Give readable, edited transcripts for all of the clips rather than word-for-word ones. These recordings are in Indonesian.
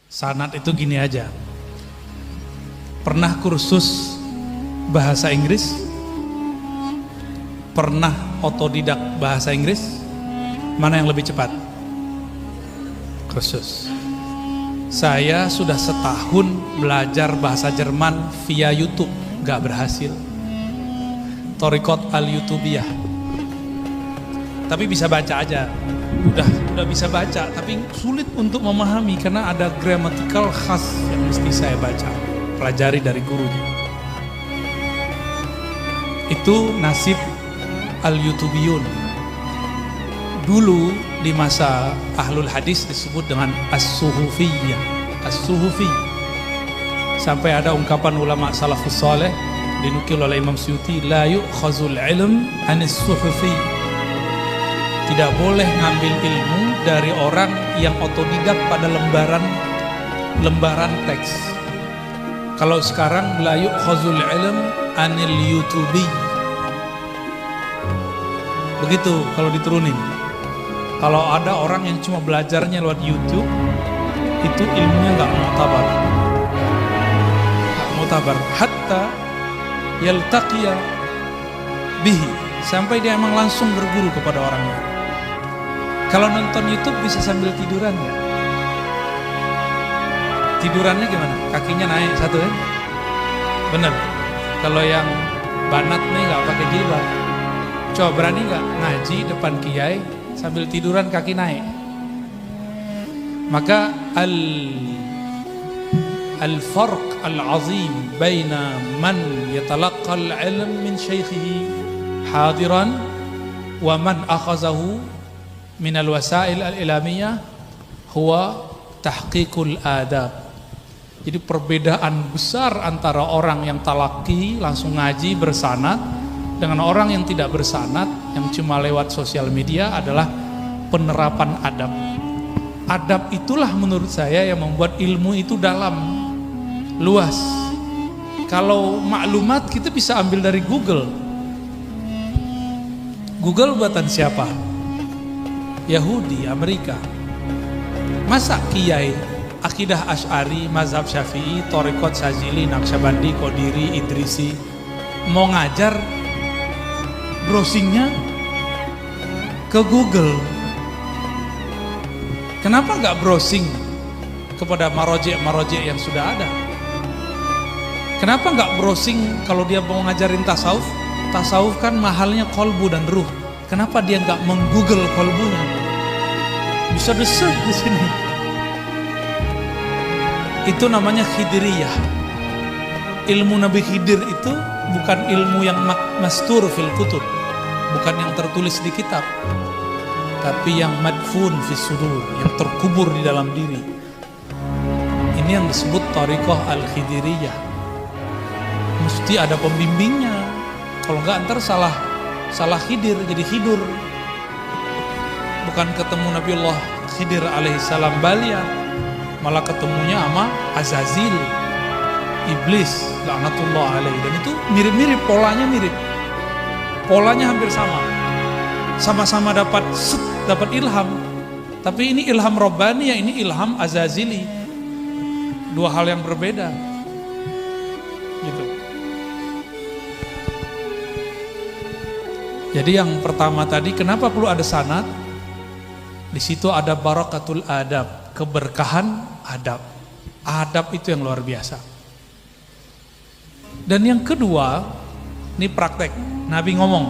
Sanad itu gini aja. Pernah kursus bahasa Inggris? Pernah otodidak bahasa Inggris? Mana yang lebih cepat? Kursus. Saya sudah setahun belajar bahasa Jerman via YouTube, gak berhasil. Thoriqat al-Youtubiyah. Tapi bisa baca aja. Udah bisa baca, tapi sulit untuk memahami karena ada gramatikal khas yang mesti saya baca, pelajari dari gurunya. Itu nasib al-Yutubiyun. Dulu di masa ahlul hadis disebut dengan as-suhufiyah, as-suhufi. Sampai ada ungkapan ulama salafus saleh dinukil oleh Imam Suyuti, la yu'khazul ilm anis suhufi. Tidak boleh ngambil ilmu dari orang yang otodidak pada lembaran teks. Kalau sekarang la yu'khazul ilm anil yutubi. Begitu kalau diturunin. Kalau ada orang yang cuma belajarnya lewat YouTube, itu ilmunya nggak mu'tabar. Nggak mu'tabar. Hatta yaltaqiya bihi. Sampai dia emang langsung berguru kepada orangnya. Kalau nonton YouTube bisa sambil tiduran ya? Tidurannya gimana? Kakinya naik satu ya? Bener. Kalau yang banat nih nggak pakai jilbab, coba berani nggak ngaji depan kiai sambil tiduran kaki naik? Maka al-farq al-azim baina man yatalaqqa al-ilm min shaykhihi hadiran wa man akhazahu min al-wasail al-ilamiyah huwa tahqiqul adab. Jadi perbedaan besar antara orang yang talaki langsung ngaji bersanad dengan orang yang tidak bersanad yang cuma lewat sosial media adalah penerapan adab. Adab itulah menurut saya yang membuat ilmu itu dalam, luas. Kalau maklumat kita bisa ambil dari Google. Google buatan siapa? Yahudi, Amerika. Masa kiai akidah Asy'ari, mazhab Syafi'i, Thoriqat Syazili, Naqsyabandi, Qadiri, Idrisi mau ngajar browsingnya ke Google? Kenapa nggak browsing kepada marojek yang sudah ada? Kenapa nggak browsing kalau dia mau ngajarin tasawuf? Tasawuf kan mahalnya kolbu dan ruh. Kenapa dia nggak menggoogle kolbunya? Bisa di-search di sini. Itu namanya Khidiriyah. Ilmu Nabi Khidir itu bukan ilmu yang mastur fil kutub, bukan yang tertulis di kitab, tapi yang madfun fis sudur, yang terkubur di dalam diri. Ini yang disebut Thariqah al-Khidiriyah. Mesti ada pembimbingnya. Kalau enggak ntar salah khidir, jadi khidur. Bukan ketemu Nabiullah Khidir alaihissalam balia, malah ketemunya sama Azazil, iblis laknatullah alaihi. Dan itu mirip-mirip, polanya hampir sama. Sama-sama dapat ilham, tapi ini ilham Rabbani, ini ilham Azazili. Dua hal yang berbeda gitu. Jadi yang pertama tadi, kenapa perlu ada sanad? Di situ ada barakatul adab, keberkahan adab. Adab itu yang luar biasa. Dan yang kedua, ini praktek. Nabi ngomong,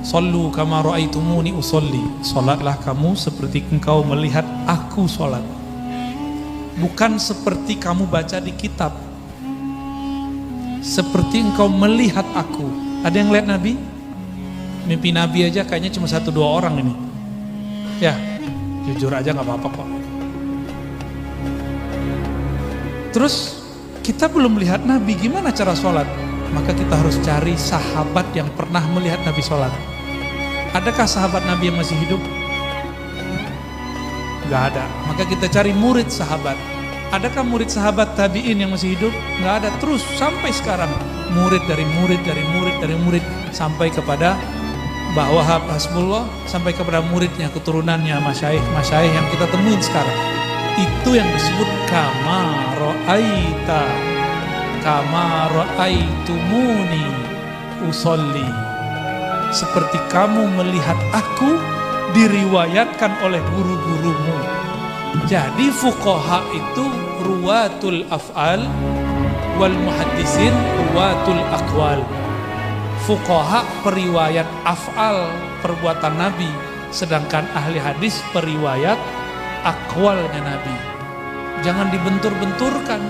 "Shallu kama ra'aitumuni usolli." Salatlah kamu seperti engkau melihat aku salat. Bukan seperti kamu baca di kitab. Seperti engkau melihat aku. Ada yang lihat Nabi? Mimpi Nabi aja kayaknya cuma 1-2 orang ini. Ya, jujur aja gak apa-apa kok. Terus kita belum melihat Nabi, gimana cara sholat? Maka kita harus cari sahabat yang pernah melihat Nabi sholat. Adakah sahabat Nabi yang masih hidup? Gak ada. Maka kita cari murid sahabat. Adakah murid sahabat tabi'in yang masih hidup? Gak ada. Terus sampai sekarang murid dari murid dari murid dari murid sampai kepada Mbah Wahab Hasbullah, sampai kepada muridnya, keturunannya, masyayikh yang kita temuin sekarang. Itu yang disebut kama ra'aita kama ra'aitumuni usolli. Seperti kamu melihat aku diriwayatkan oleh guru-gurumu. Jadi fuqaha itu ruwatul af'al, wal muhaddisin ruwatul aqwal. Fuqaha periwayat af'al, perbuatan Nabi, sedangkan ahli hadis periwayat aqwalnya Nabi. Jangan dibentur-benturkan.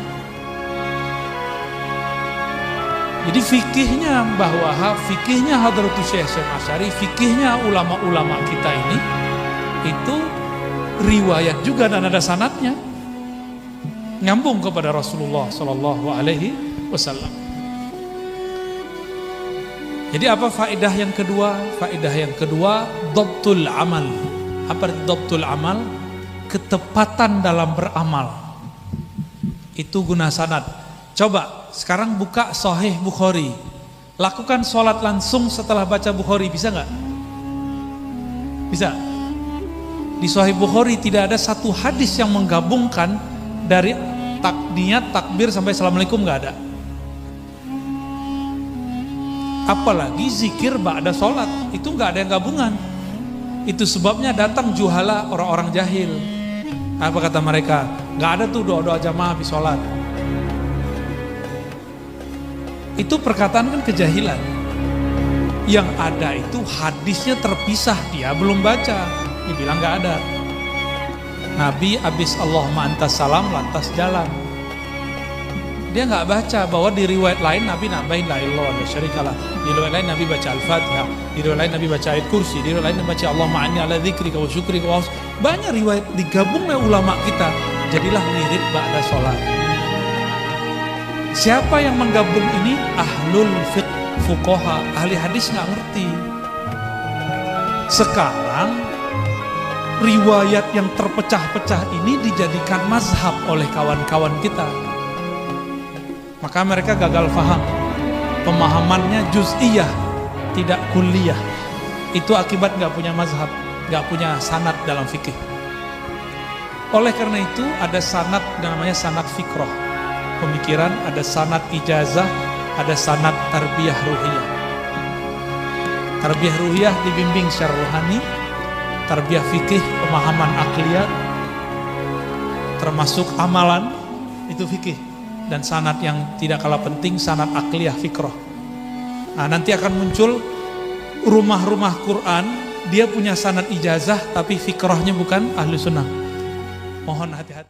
Jadi fikihnya Mbah Wahab, fikihnya Hadratus Syekh Asy'ari, fikihnya ulama-ulama kita ini itu riwayat juga dan ada sanadnya, nyambung kepada Rasulullah Shallallahu Alaihi Wasallam. Jadi apa faedah yang kedua? Faedah yang kedua, dhabtul amal. Apa arti dhabtul amal? Ketepatan dalam beramal. Itu guna sanad. Coba sekarang buka Sahih Bukhari, lakukan sholat langsung setelah baca Bukhari, bisa nggak? Bisa. Di Sahih Bukhari tidak ada satu hadis yang menggabungkan dari niat, takbir sampai assalamualaikum, nggak ada. Apalagi zikir ba'da sholat, itu nggak ada yang gabungan. Itu sebabnya datang juhala, orang-orang jahil. Apa kata mereka? Nggak ada tuh doa-doa jamaah habis sholat. Itu perkataan kan kejahilan. Yang ada itu hadisnya terpisah, dia belum baca, dibilang nggak ada. Nabi abis Allahumma antas salam lantas jalan. Dia nggak baca bahwa di riwayat lain Nabi nambahin la ilaha illallah syarikalah. Di riwayat lain Nabi baca Al-Fatihah, di riwayat lain Nabi baca ayat kursi, di riwayat lain Nabi baca Allahumma inni ala dzikrika wa syukrika wa banyak riwayat digabung oleh ulama kita. Jadilah wirid ba'da sholat. Siapa yang menggabung ini? Ahlul fiqh, fuqaha, ahli hadis nggak ngerti. Sekarang riwayat yang terpecah-pecah ini dijadikan mazhab oleh kawan-kawan kita. Maka mereka gagal paham. Pemahamannya juz'iyah, tidak kulliyah. Itu akibat nggak punya mazhab, nggak punya sanad dalam fikih. Oleh karena itu ada sanad namanya sanad fikrah, pemikiran, ada sanad ijazah, ada sanad tarbiyah ruhiyah. Tarbiyah ruhiyah dibimbing secara rohani, tarbiyah fikih pemahaman akliyah, termasuk amalan itu fikih, dan sanad yang tidak kalah penting sanad akliyah fikrah. Nah, nanti akan muncul rumah-rumah Quran, dia punya sanad ijazah tapi fikrahnya bukan ahlu sunnah. Mohon hati-hati.